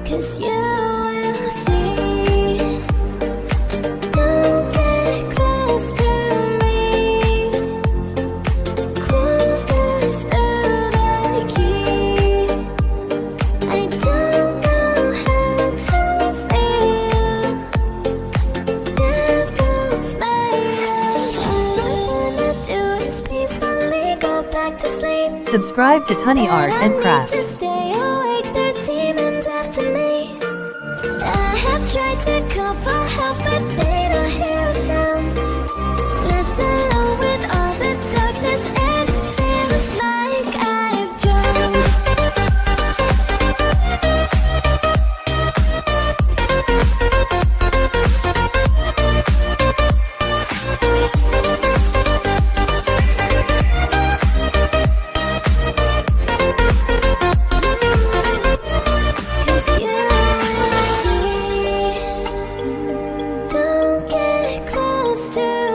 'cause you will see. Don't get close to me. Closed doors to the key. I don't know how to feel. That goes by. All I wanna do is peacefully go back to sleep. Subscribe to Tonny Art and Craft. To stay awake, there's demons after me. I have tried to call for help, but they don't hear a sound. Left alone with all the darkness, and it feels like I've drowned. Don't get close to